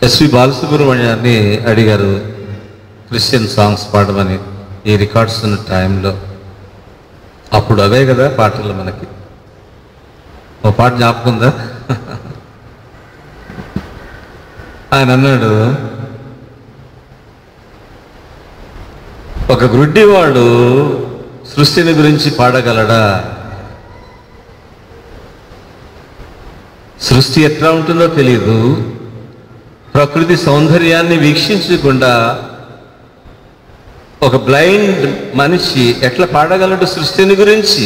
ఎస్పి బాలసుబ్రహ్మణ్యాన్ని అడిగారు క్రిస్టియన్ సాంగ్స్ పాడమని ఈ రికార్డ్స్ ఉన్న టైంలో. అప్పుడు అవే కదా పాటలు మనకి. ఓ పాట జ్ఞాపకుందా? ఆయన అన్నాడు, ఒక గుడ్డివాడు సృష్టిని గురించి పాడగలడా? సృష్టి ఎట్లా ఉంటుందో తెలియదు. ప్రకృతి సౌందర్యాన్ని వీక్షించకుండా ఒక బ్లైండ్ మనిషి ఎట్లా పాడగలడు సృష్టిని గురించి?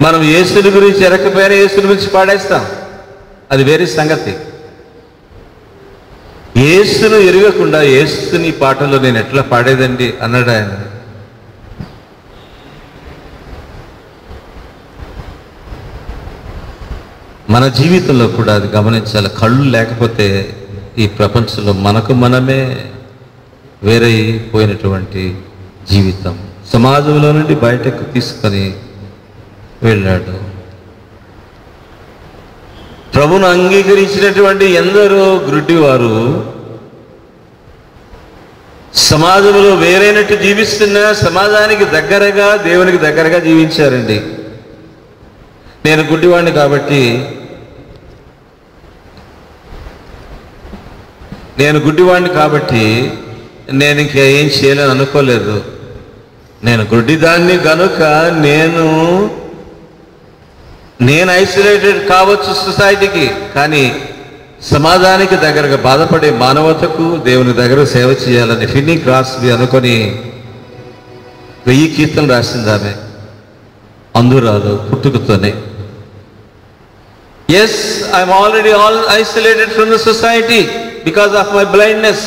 మనం యేసుని గురించి ఎరకపోయినా యేసుని గురించి పాడేస్తాం, అది వేరే సంగతి. యేసును ఎరగకుండా యేసుని పాటలో నేను ఎట్లా పాడేదండి అన్నాడు ఆయన. మన జీవితంలో కూడా అది గమనించాలి. కళ్ళు లేకపోతే ఈ ప్రపంచంలో మనకు మనమే వేరైపోయినటువంటి జీవితం. సమాజంలో నుండి బయటకు తీసుకొని వెళ్ళాడు. ప్రభును అంగీకరించినటువంటి ఎందరో గుడ్డివారు సమాజంలో వేరైనట్టు జీవిస్తున్నా సమాజానికి దగ్గరగా, దేవునికి దగ్గరగా జీవించారండి. నేను గుడ్డివాడిని కాబట్టి నేను ఇంకా ఏం చేయలేని అనుకోలేదు. నేను గుడ్డిదాన్ని కనుక నేను ఐసోలేటెడ్ కావచ్చు సొసైటీకి, కానీ సమాజానికి దగ్గరగా బాధపడే మానవతకు దేవుని దగ్గర సేవ చేయాలని ఫిన్నీ క్రాస్బీ అనుకొని 1000 కీర్తనలు రాసింది ఆమె. అందురాలు పుట్టుకతోనే. Yes, I am already isolated from the society because of my blindness,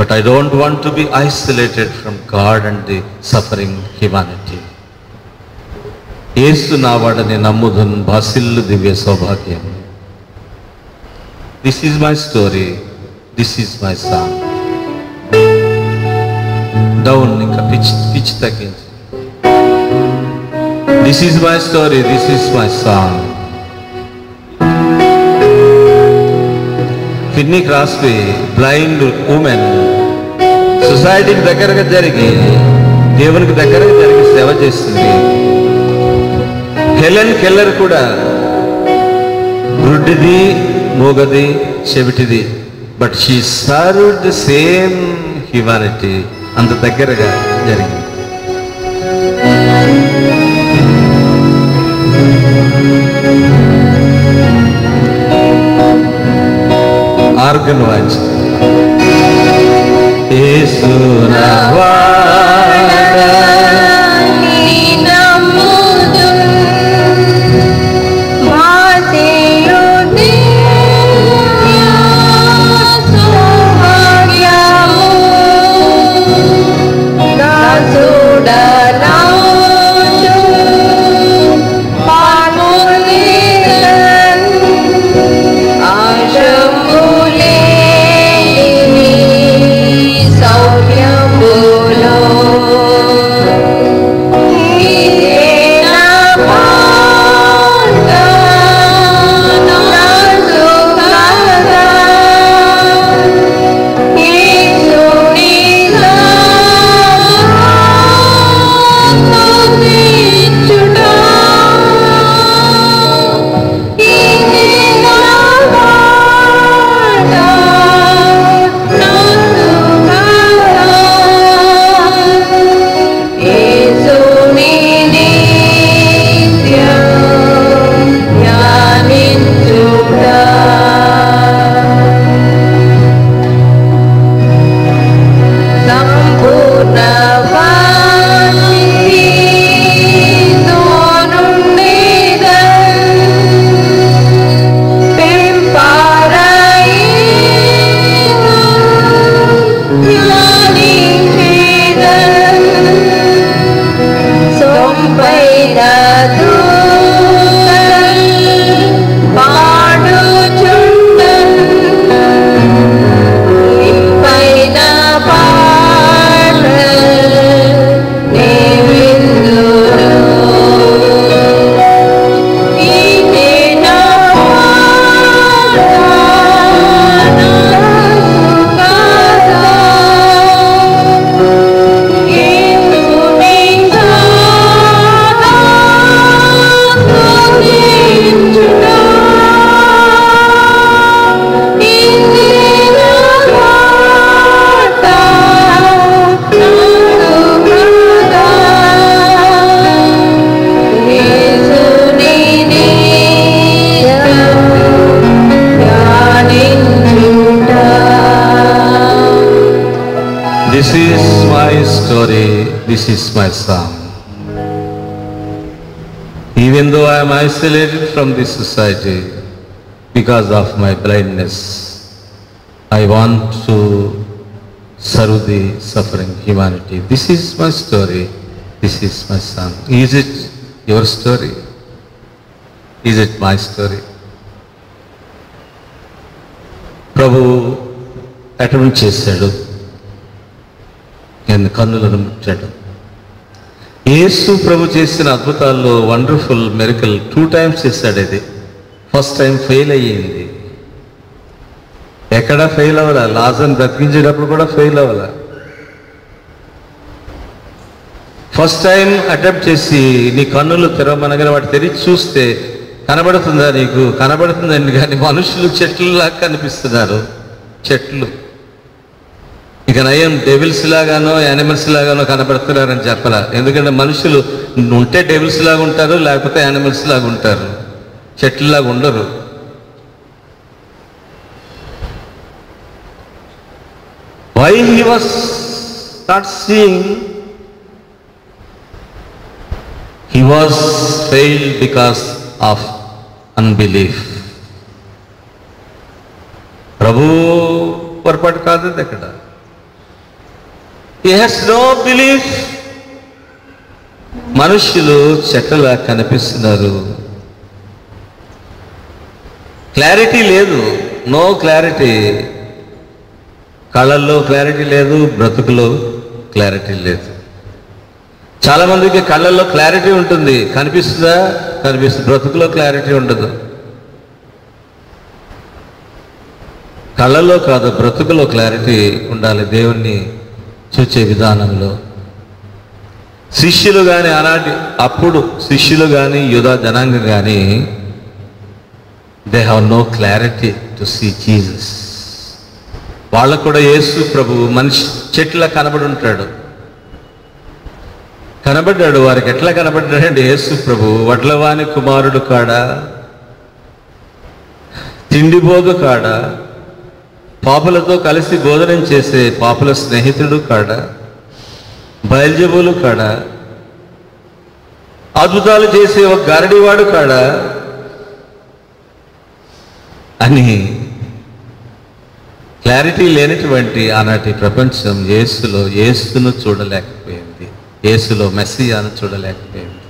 But I don't want to be isolated from God and the suffering humanity. యేసు నావాడని నమ్ముదున్ బాసిల్లు దివ్య సౌభాగ్యం. This is my story. This is my song. Down ఇంకా పిచ్ తగ్గించి. This is my story. This is my song. Finny క్రాస్బీ blind women సొసైటీకి దగ్గరగా జరిగి దేవునికి దగ్గరగా జరిగి సేవ చేస్తుంది. హెలెన్ కెల్లర్ కూడా గుడ్డిది మూగది చెవిటిది, but she served the same humanity. అంత దగ్గరగా జరిగింది. ఆర్గన్ వాయిస్ యేసు నావాడా This is my story, this is my song. Even though I am isolated from this society because of my blindness, I want to serve the suffering humanity. This is my story, this is my song. Is it your story? Is it my story? Prabhu attempt చేశాడు, నేను కన్నులను ముట్టాడు. యేసు ప్రభు చేసిన అద్భుతాల్లో వండర్ఫుల్ మెరికల్ 2 times చేశాడు. ఇది ఫస్ట్ టైం ఫెయిల్ అయ్యింది. ఎక్కడా ఫెయిల్ అవ్వాల. లాజర్ని బ్రతికించేటప్పుడు కూడా ఫెయిల్ అవ్వాల. ఫస్ట్ టైం అటెంప్ట్ చేసి నీ కన్నులు తెరవమనగానే వాటి తెరిచి చూస్తే కనబడుతుందా నీకు? కనబడుతుందండి, కానీ మనుషులు చెట్లులాగా కనిపిస్తున్నారు. చెట్లు ఇక నయం డెవిల్స్ లాగానో యానిమల్స్ లాగానో కనబడుతున్నారని చెప్పాల. ఎందుకంటే మనుషులు ఉంటే డెవిల్స్ లాగా ఉంటారు, లేకపోతే యానిమల్స్ లాగా ఉంటారు, చెట్లులాగా ఉండరు. Why he was not seeing? He was failed because of unbelief. ప్రభు పొరపాటు కాదు అక్కడ. He has no belief. మనుషులు చెట్లలా కనిపిస్తున్నారు. క్లారిటీ లేదు, నో క్లారిటీ. కళ్ళల్లో క్లారిటీ లేదు, బ్రతుకులో క్లారిటీ లేదు. చాలామందికి కళ్ళల్లో క్లారిటీ ఉంటుంది, కనిపిస్తుందా? కనిపిస్తుంది. బ్రతుకులో క్లారిటీ ఉండదు. కళ్ళల్లో కాదు, బ్రతుకులో క్లారిటీ ఉండాలి దేవుణ్ణి చూచే విధానంలో. శిష్యులు కానీ అప్పుడు శిష్యులు కానీ యూదా జనాంగం కానీ they have no clarity to see Jesus. వాళ్ళకు కూడా యేసు ప్రభువు మనిషి చెట్లా కనబడ్డాడు. వారికి ఎట్లా కనబడ్డాడంటే యేసు ప్రభువు వడ్లవాని కుమారుడు కాడా, తిండిబోదు కాడా, పాపులతో కలిసి భోజనం చేసే పాపుల స్నేహితుడు కాడా, బయల్జెబూలు కాడా, అద్భుతాలు చేసే ఒక గారడివాడు కాడా అని క్లారిటీ లేనటువంటి ఆనాటి ప్రపంచం యేసును చూడలేకపోయింది, యేసులో మెస్సియాను చూడలేకపోయింది.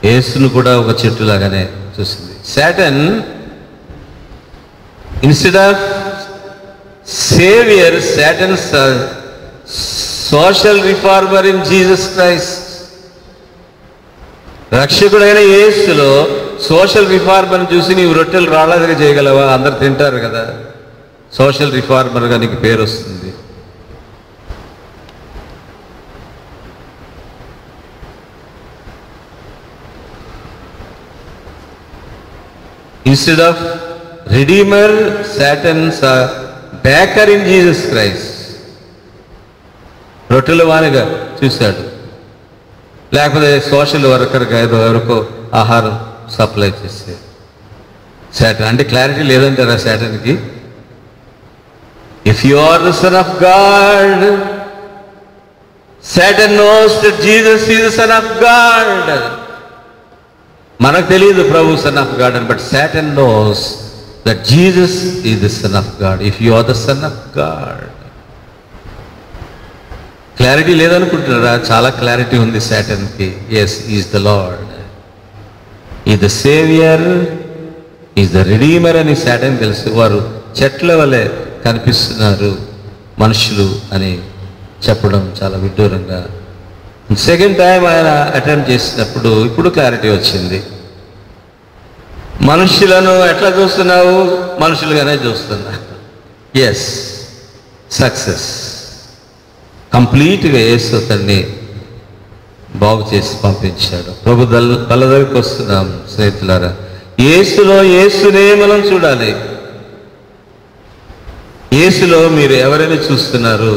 యేసును కూడా ఒక చెట్టులాగానే చూసింది. Satan instead of saviour, Satan social reformer in Jesus Christ. రక్షకుడైన యేసులో సోషల్ రిఫార్మర్ని చూసి నీవు రొట్టెలు రాళ్ళగా చేయగలవా? అందరు తింటారు కదా. సోషల్ రిఫార్మర్గా నీకు పేరు వస్తుంది. Instead of redeemer, Satan's baker in Jesus Christ. రొట్టెల వానిగా చూశాడు, లేకపోతే సోషల్ వర్కర్గా ఎవరికో ఆహారం సప్లై చేసే సాటన్. అంటే క్లారిటీ లేదంటారా సాటన్కి? If you are the son of God, Satan knows that Jesus is the son of God. మనకు తెలియదు ప్రభు సన్ ఆఫ్ గాడ్ అని, but Satan knows that Jesus is the son of God. If you are the son of God. Clarity లేదనుకుంటున్నారా? చాలా క్లారిటీ ఉంది సాటన్కి. Yes, is the Lord, is the saviour, is the redeemer అని సాటన్ తెలుసు. వారు చెట్ల వలె కనిపిస్తున్నారు మనుషులు అని చెప్పడం చాలా విడ్డూరంగా. సెకండ్ టైం ఆయన అటెంప్ట్ చేసినప్పుడు ఇప్పుడు క్లారిటీ వచ్చింది. మనుషులను ఎట్లా చూస్తున్నావు? మనుషులుగానే చూస్తున్నా. Yes, success. కంప్లీట్గా యేసు అతన్ని బాగు చేసి పంపించాడు. ప్రభు బల్ల దగ్గరికి వస్తున్నాం స్నేహితులారా. యేసులో యేసునే మనం చూడాలి. యేసులో మీరు ఎవరైనా చూస్తున్నారు?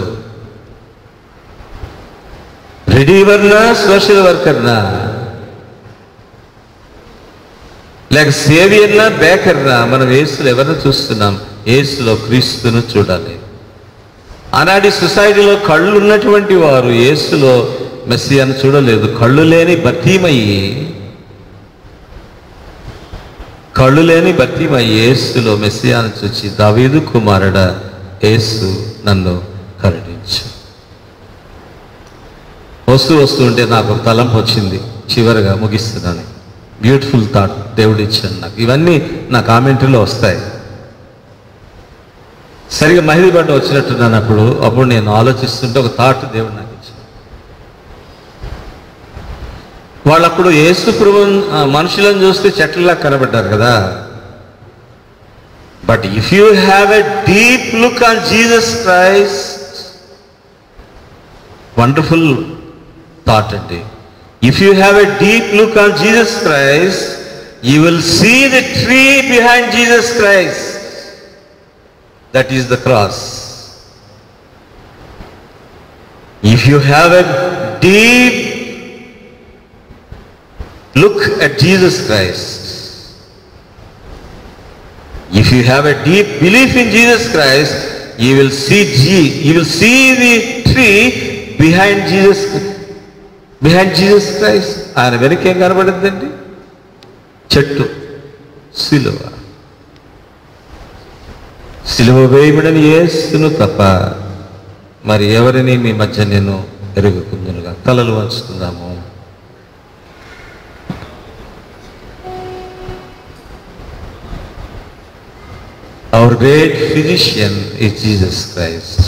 రెడీవర్నా, సోషల్ వర్కర్నా, లేక సేవియర్నా, బేకర్నా? మనం యేసులో ఎవరిని చూస్తున్నాం? యేసులో క్రీస్తును చూడాలి. ఆనాటి సొసైటీలో కళ్ళు ఉన్నటువంటి వారు యేసులో మెస్సియాను చూడలేదు. కళ్ళు లేని బర్తీమయి యేసులో మెస్సియాను చూచి, దావీదు కుమారుడా యేసు నన్ను కరుణించు. వస్తూ ఉంటే నాకు ఒక తలంపు వచ్చింది. చివరిగా ముగిస్తున్నాను. బ్యూటిఫుల్ థాట్ దేవుడు ఇచ్చాడు నాకు. ఇవన్నీ నా కామెంటరీలో వస్తాయి. సరిగా మహిళపడ్డ వచ్చినట్టున్నాను. అప్పుడు నేను ఆలోచిస్తుంటే ఒక థాట్ దేవుడు నాకు ఇచ్చాడు. వాళ్ళప్పుడు యేసు ప్రభువును మనుషులను చూస్తే చెట్లలా కనబడ్డారు కదా. But if you have a deep look on Jesus Christ, wonderful thought అండి. If you have a deep look on Jesus Christ, you will see the tree behind Jesus Christ. That is the cross. If you have a deep look at Jesus Christ, if you have a deep belief in Jesus Christ, you will see the tree behind Jesus Christ. ఆయన వెనక ఏం కనబడుతుందండి? చెట్టు, సిలువ వేయబడని యేసును తప్ప మరి ఎవరిని మీ మధ్య నేను ఎరుగుకుందునుగా. తలలు వంచుకుందాము. Our great physician is Jesus Christ.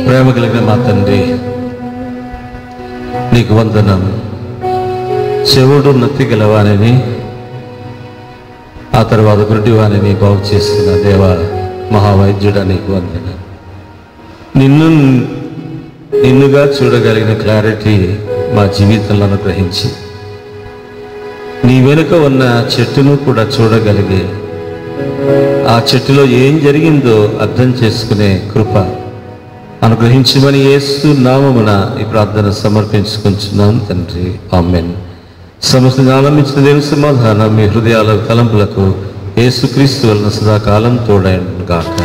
ప్రేమ కలిగిన మా తండ్రి, నీకు వందనం. చెవుడు నత్తి గలవానిని, ఆ తర్వాత గుడ్డివానిని బాగు చేస్తున్న దేవ మహావైద్యుడా, నీకు వందనం. నిన్నుగా చూడగలిగిన క్లారిటీ మా జీవితంలో అనుగ్రహించి, నీ వెనుక ఉన్న చెట్టును కూడా చూడగలిగే, ఆ చెట్టులో ఏం జరిగిందో అర్థం చేసుకునే కృప అనుగ్రహించమని యేసు నామమున ఈ ప్రార్థన సమర్పించుకుంటున్నాం తండ్రి. ఆమేన్. సమస్త జ్ఞానం ఇచ్చిన దేవుని సమాధానం మీ హృదయాల తలంపులకు యేసుక్రీస్తు వలన సదాకాలం తోడైన గాక.